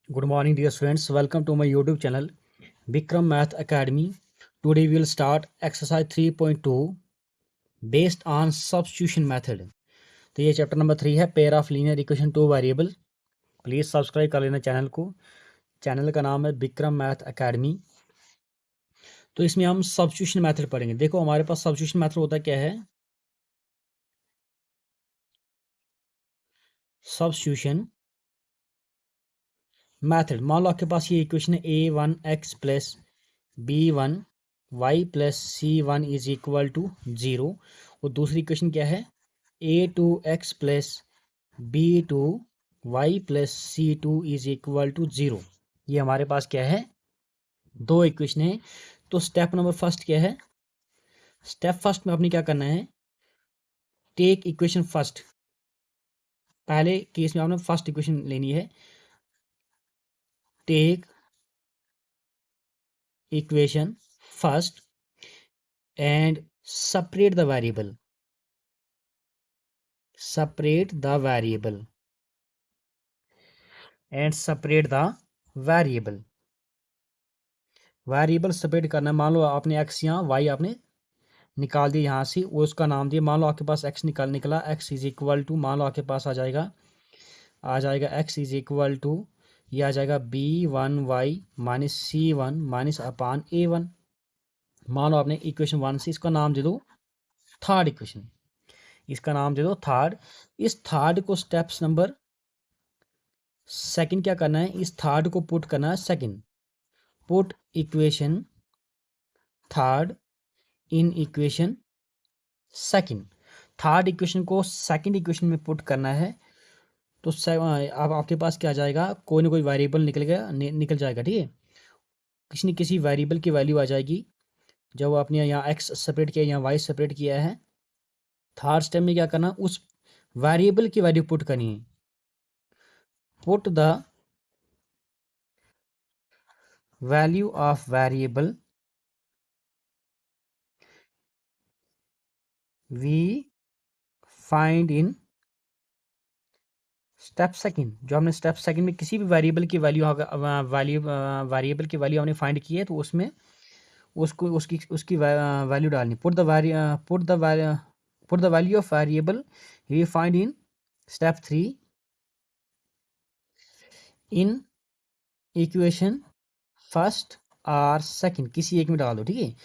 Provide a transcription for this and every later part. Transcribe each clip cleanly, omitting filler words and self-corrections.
Good morning, dear students. Welcome to my YouTube channel, Bikram Math Academy. Today we will start exercise 3.2 based on substitution method. तो ये chapter number 3 है pair of linear equation two variable. Please subscribe कर लेना channel को. Channel का नाम है Bikram math academy. तो इसमें हम सब्स्टिट्यूशन मेथड पढ़ेंगे. देखो हमारे पास सब्स्टिट्यूशन मेथड होता क्या है. सब्स्टिट्यूशन मेथड, मान लो आपके पास ये इक्वेशन है a1x plus b1 y plus c1 is equal to 0. और दूसरी इक्वेशन क्या है, a2x plus b2 y plus c2 is equal to 0. ये हमारे पास क्या है, दो इक्वेशन है. तो स्टेप नंबर फर्स्ट क्या है, स्टेप फर्स्ट में आपने क्या करना है, टेक इक्वेशन फर्स्ट. पहले केस में आपने फर्स्ट इक्वेशन लेनी है. Take equation first and separate the variable and separate the variable separate करना है. मान लो आपने x यहाँ y आपने निकाल दिया यहाँ से, वो उसका नाम दिया. मान लो आपके पास x निकला, x इज इक्वल टू, मान लो आपके पास आ जाएगा x इज इक्वल टू, ये आ जाएगा b1y माइनस c1 माइनस अपान a1. मान लो आपने इक्वेशन 1 से इसका नाम दे दो थर्ड इक्वेशन, इसका नाम दे दो थर्ड. इस थर्ड को स्टेप्स नंबर सेकंड क्या करना है, इस थर्ड को पुट करना है second. Put equation third in equation second. Third equation को सेकंड इक्वेशन में पुट करना है. तो अब आपके पास क्या आ जाएगा, कोई ना कोई वेरिएबल निकल जाएगा. ठीक है, किसी न किसी वेरिएबल की वैल्यू आ जाएगी. जब आपने यहाँ एक्स सेपरेट किया, यहाँ वाई सेपरेट किया है, थर्ड स्टेप में क्या करना, उस वेरिएबल की वैल्यू पुट करनी है. Put the value of variable we find in step second. जो हमने स्टेप सेकंड में किसी भी वेरिएबल की वैल्यू वेरिएबल की वैल्यू हमने फाइंड की है, तो उसमें उसकी वैल्यू डालनी. Put the value of variable we find in step 3 in equation first और सेकंड, किसी एक में डाल दो. ठीक है,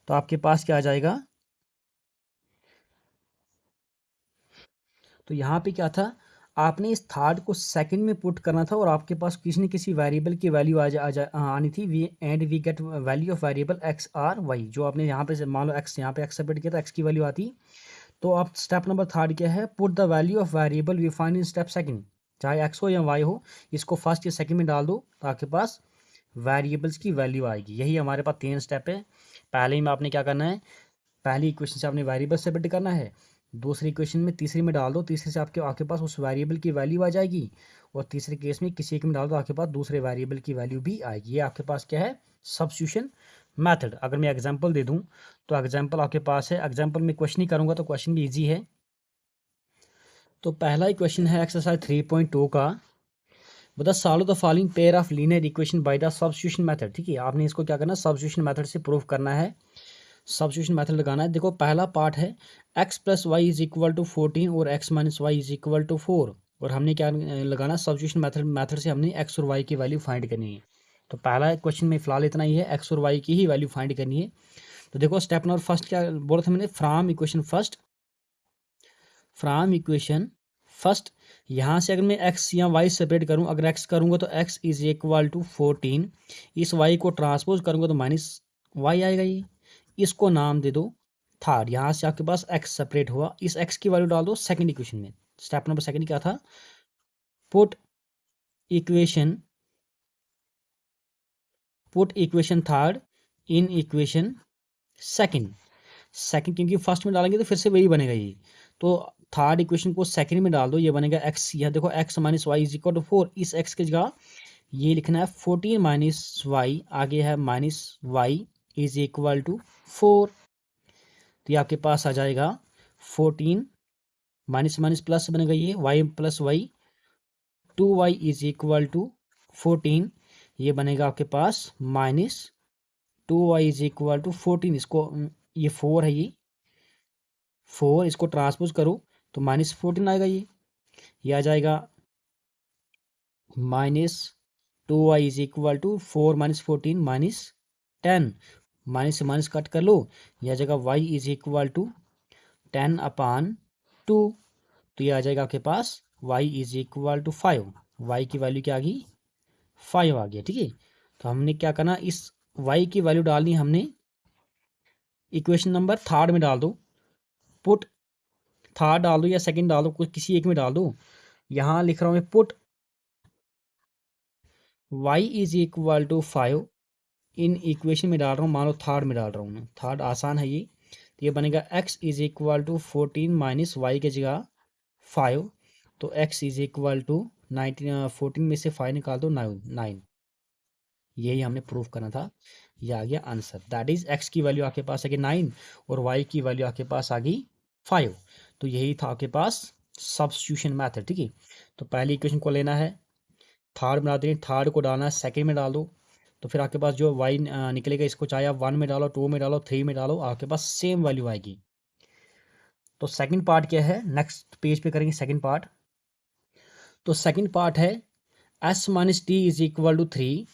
तो आपके पास क्या आ जाएगा, तो यहाँ पे क्या था, आपने इस थर्ड को सेकंड में पुट करना था और आपके पास किसी न किसी वेरिएबल की वैल्यू आनी थी. We get value of variable x or y. जो आपने यहाँ पे मान लो एक्स, यहाँ पे एक्स सेपरेट किया था, एक्स की वैल्यू आती. तो आप स्टेप नंबर थर्ड क्या है, put the value of variable we find in step second. चाहे एक्स हो या वाई हो, इसको फर्स्ट या सेकंड में डाल दो, तो आपके पास वेरिएबल्स की वैल्यू आएगी. यही हमारे पास 3 स्टेप है. पहले में आपने क्या करना है, पहली इक्वेशन से आपने वेरिएबल सेपरेट करना है, दूसरी इक्वेशन में तीसरी में डाल दो, तीसरे से आपके पास उस वेरिएबल की वैल्यू आ जाएगी, और तीसरे केस में किसी एक में डाल दो, आपके पास दूसरे वेरिएबल की वैल्यू भी आएगी. ये आपके पास क्या है, सब्स्टिट्यूशन मेथड. अगर मैं एग्जांपल दे दूं, तो एग्जांपल आपके पास है. एग्जांपल में क्वेश्चन ही करूंगा तो क्वेश्चन भी इजी है. तो पहला क्वेश्चन है एक्सरसाइज 3.2 का, बता solve the following pair of linear equation by the substitution method. ठीक है, आपने इसको क्या करना है, सब्स्टिट्यूशन मेथड से प्रूव करना है, सब्स्टिट्यूशन मेथड लगाना है. देखो पहला पार्ट है x plus y is equal to 14 और x minus Y is equal to 4. और हमने क्या लगाना, सब्स्टिट्यूशन मेथड से हमने x और y की वैल्यू फाइंड करनी है. तो पहला क्वेश्चन में फिलहाल इतना ही है, x और y की ही वैल्यू फाइंड करनी है. तो देखो स्टेप नंबर फर्स्ट क्या बोला था मैंने, फ्रॉम इक्वेशन फर्स्ट. यहाँ से अगर मैं x या y सेपरेट करूँ, अगर x करूँगा तो x इज इक्वल टू 14, इस y को ट्रांसपोज करूँगा तो माइनस y आएगा. ये इसको नाम दे दो थर्ड. यहाँ से आपके पास x सेपरेट हुआ, इस x की वैल्यू डाल दो सेकंड इक्वेशन में. स्टेप नंबर सेकंड क्या था, put equation third in equation second. क्योंकि फर्स्ट में डालेंगे तो फिर से वही बनेगा ये, तो थर्ड इक्वेशन को सेकंड में डाल दो, ये बनेगा x. यह देखो x minus Y is equal to 4, इस x की जगह ये लिखना है 14 माइनस वाई, आगे है minus Y is equal to 4. तो ये आपके पास आ जाएगा 14 माइनस माइनस प्लस बनेगा, ये y plus Y, 2y is equal to 14, ये बनेगा आपके पास minus 2y is equal to 14, इसको ये 4 है, ये 4 इसको ट्रांसपोज करो तो -14 आएगा, ये आ जाएगा -2y is equal to 4 - 14 -10, minus से माइनस कट कर लो, यह आ जाएगा y इज इक्वल टू 10/2, तो ये आ जाएगा आपके पास y is equal to 5, y की वैल्यू क्या आ गई 5 आ गया, ठीक है। तो हमने क्या करना, इस y की वैल्यू डालनी हमने इक्वेशन नंबर थर्ड में डाल दो, पुट थर्ड डाल दो या सेकंड डाल दो, कुछ किसी एक में डाल दो। यहाँ लिख रहा हूँ मैं put y is equal to 5 in equation में डाल रहा हूँ, मान लो थर्ड में डाल रहा हूँ मैं, थर्ड आसान है ये, तो ये बनेगा x is equal to 14 minus Y के जगह 5, तो x इज इक्वल टू 14 में से 5 निकाल दो 9, यही हमने प्रूफ करना था, ये आ गया आंसर। दैट इज x की वैल्यू आपके पास आ गई 9 और y की वैल्यू आपके पास आ गई 5, तो यही था आपके पास सब्स्टिट्यूशन मेथड, ठीक है। तो पहली इक्वेशन को लेना है, थर्ड बना देंगे, थर्ड को डालना है सेकेंड में डाल दो, तो फिर आपके पास जो y निकलेगा, इसको चाहे आप 1 में डालो, 2 में डालो, 3 में डालो, आपके पास सेम वैल्यू आएगी। तो सेकंड पार्ट क्या है, नेक्स्ट पेज पे करेंगे सेकंड पार्ट। तो सेकंड पार्ट है s minus T is equal to 3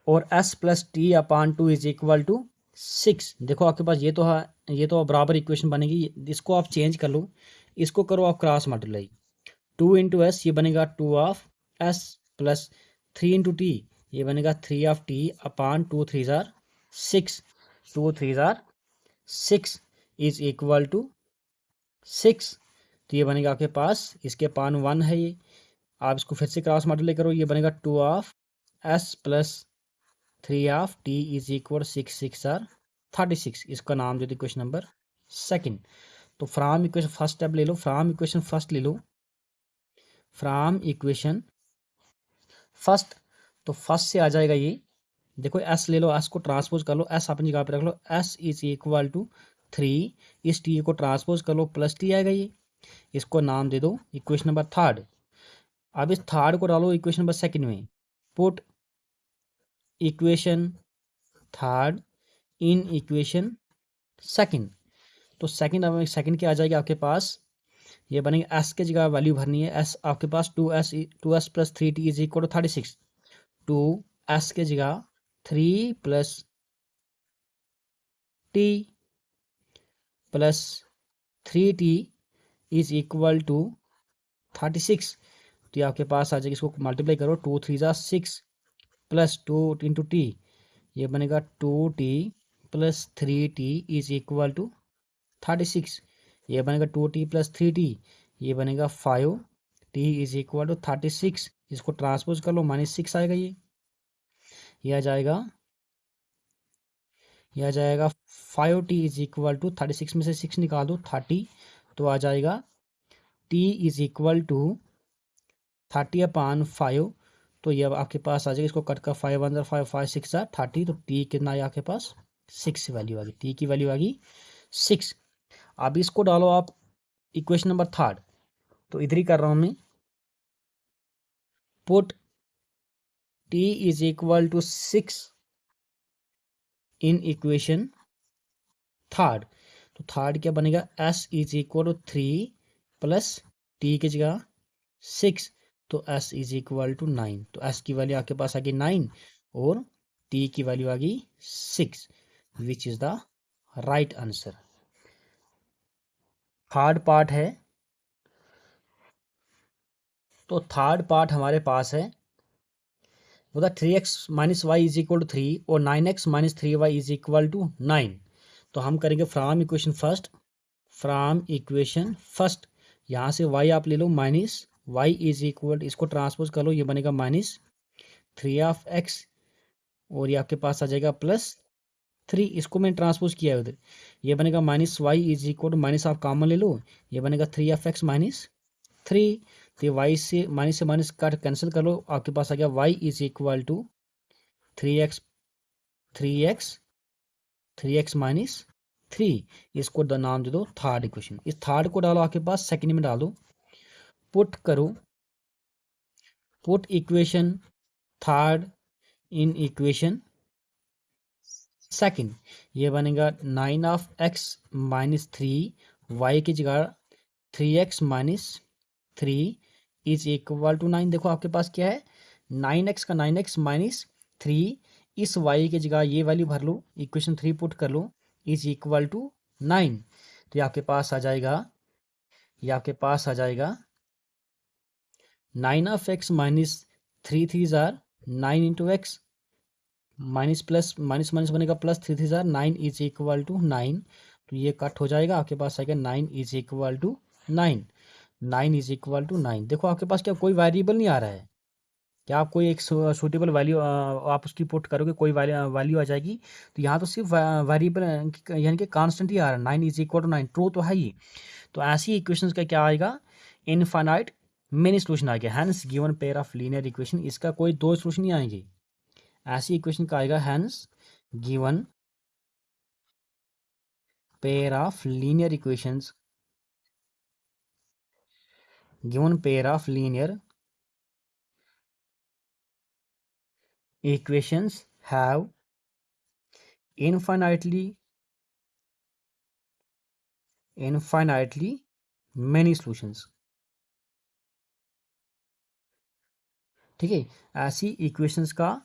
और s plus T upon 2 is equal to 6। देखो आपके पास ये तो है, ये तो बराबर इक्वेशन बनेगी, इसको आप चेंज कर लो, इसको करो आप क्रॉस मल्टीप्लाई, 2 इंटू एस ये बनेगा 2 of S plus 3 into T ये बनेगा 3 ऑफ टी अपान 2 3 जार 6, 2 3 जार 6 इज इक्वल टू 6, तो ये बनेगा आपके पास, इसके पान 1 है, ये आप इसको फिर से क्रॉस मल्टीप्लाई करो, ये बनेगा 2 of S plus 3 of T is equal 6 6 are 36, इसका नाम दे दो इक्वेशन नंबर सेकंड। तो फ्रॉम इक्वेशन फर्स्ट स्टेप ले लो, फ्रॉम इक्वेशन फर्स्ट ले लो, फ्रॉम इक्वेशन फर्स्ट, तो फर्स्ट से आ जाएगा ये, देखो एस ले लो, एस को ट्रांसपोज कर लो, एस अपनी जगह पे रख लो, एस इज इक्वल टू 3, इस टी को ट्रांसपोज कर लो, प्लस टी आएगा, ये इसको नाम दे दो इक्वेशन नंबर थर्ड। अब इस थर्ड को डालो इक्वेशन नंबर सेकंड में, put equation third in equation second, तो सेकंड अब सेकंड क्या आ जाएगा आपके पास, ये बनेगा एस के जगह वैल्यू भरनी है, एस आपके पास 2s plus 3t is equal to 36, 2s के जगह 3 plus T plus 3t is equal to 36, तो ये आपके पास आ जाएगा, इसको मल्टीप्लाई करो, 2 3 ज़ा 6 प्लस 2 इंटू टी ये बनेगा 2t plus 3t is equal to 36, ये बनेगा 2t प्लस 3t ये बनेगा 5t इज इक्वल टू 36, इसको ट्रांसपोज कर लो, -6 आएगा, ये आ जाएगा, यह आ जाएगा 5t इज इक्वल टू 36 में से 6 निकाल दो 30, तो आ जाएगा t इज इक्वल टू 30/5, तो ये अब आपके पास आ जाएगा, इसको कट कर 5 1 5 5 6 30, तो t कितना है आपके पास 6 वैल्यू आ गई, t की वैल्यू आ गई 6। अब इसको डालो आप इक्वेशन नंबर थर्ड, तो इधर ही कर रहा हूँ मैं, put t is equal to 6 in equation third, तो थर्ड क्या बनेगा, s is equal to 3 plus t की जगह 6, तो s इज इक्वल टू 9, तो s की वैल्यू आपके पास आ गई 9 और t की वैल्यू आ गई 6, which is the right answer. Third part है, तो थर्ड पार्ट हमारे पास है, वो 3x minus Y is equal to 3 और 9x minus 3y is equal to 9, तो हम करेंगे from equation first, from equation first, यहाँ से y आप ले लो माइनस वाई इज इक्वल, इसको ट्रांसपोज कर लो, ये बनेगा -3 ऑफ x और ये आपके पास आ जाएगा +3, इसको मैंने ट्रांसपोज किया है उधर, ये बनेगा -y is equal to, minus आप कॉमन ले लो, ये बनेगा 3 ऑफ x -3, तो ये y से माइनस काट कैंसिल कर लो, आपके पास आ गया y is equal to 3x 3x -3, इसको नाम दे दो थर्ड इक्वेशन। इस थर्ड को डालो आपके पास सेकंड में डाल दो, पुट करो, put equation third in equation second, ये बनेगा 9 of x - 3 y की जगह 3x - 3 इज इक्वल टू 9। देखो आपके पास क्या है, 9x का 9x - 3, इस y की जगह ये वैल्यू भर लो, इक्वेशन 3 पुट कर लो, इज इक्वल टू 9। तो ये आपके पास आ जाएगा, ये आपके पास आ जाएगा 9 of x - 3 3 9 minus plus minus minus बनेगा प्लस, 3 3 9 इज इक्वल टू 9। तो ये कट हो जाएगा, आपके पास आएगा 9 is equal to 9। 9 is equal to 9। देखो आपके पास क्या कोई वेरिएबल नहीं आ रहा है, क्या आप कोई एक सूटेबल वैल्यू आप उसकी पुट करोगे, कोई वैल्यू आ जाएगी। तो यहाँ तो सिर्फ वेरिएबल यानी कि कांस्टेंट ही आ रहा है, 9 इज इक्वल टू 9, ट्रू तो है ही। तो ऐसी इक्वेशंस का क्या आएगा, इनफाइनाइट मेनी सोल्यूशन आ गया। Hence given pair of linear equation, इसका कोई दो सोल्यूशन नहीं आएंगे, ऐसी इक्वेशन का आएगा hence given pair of linear equations, given pair of linear equations have infinitely many solutions। ठीक है, ऐसी इक्वेशंस का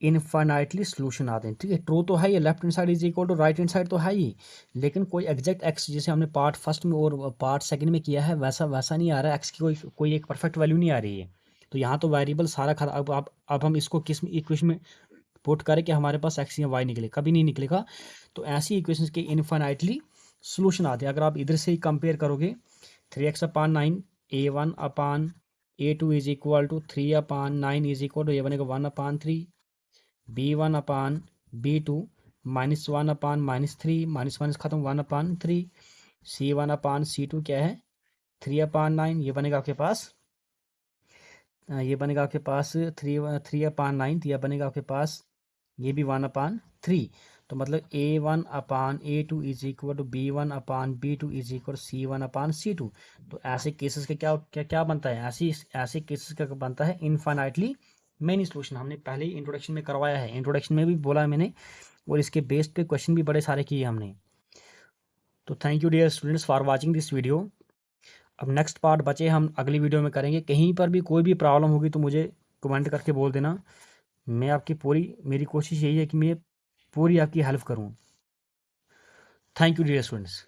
इनफाइनाइटली सोल्यूशन आते हैं। ठीक है, ट्रू तो है ये, left hand side is equal to right hand side तो है ही, लेकिन कोई एग्जैक्ट एक्स जैसे हमने पार्ट फर्स्ट में और पार्ट सेकंड में किया है वैसा वैसा नहीं आ रहा है, एक्स की कोई कोई एक परफेक्ट वैल्यू नहीं आ रही है। तो यहाँ तो वेरिएबल सारा खत्म। अब हम इसको किस इक्वेशन में पुट करें कि हमारे पास एक्स या वाई निकले, कभी नहीं निकलेगा। तो ऐसी इक्वेशंस के इनफाइनाइटली सोल्यूशन आते हैं। अगर आप इधर से ही कंपेयर करोगे, 3x/9 a1/a2 is equal to 3/9 is equal to, ये बनेगा 1/3 b1/b2 -1/-3 माइनस माइनस खत्म 1/3 c1/c2 क्या है 3/9, ये बनेगा आपके पास 3/9, तो यह बनेगा आपके पास ये भी 1/3। तो मतलब a1/a2 is equal to b1/b2 is equal c1/c2। तो ऐसे केसेस का क्या क्या क्या बनता है, ऐसे केसेस का बनता है इनफाइनाइटली मेनी सोल्यूशन। हमने पहले ही इंट्रोडक्शन में करवाया है, इंट्रोडक्शन में भी बोला है मैंने, और इसके बेस पे क्वेश्चन भी बड़े सारे किए हमने। तो thank you dear students for watching this video. अब नेक्स्ट पार्ट बचे हम अगली वीडियो में करेंगे। कहीं पर भी कोई भी प्रॉब्लम होगी तो मुझे कमेंट करके बोल देना, मैं आपकी मेरी कोशिश यही है कि मैं पूरी आपकी हेल्प करूं। Thank you dear students.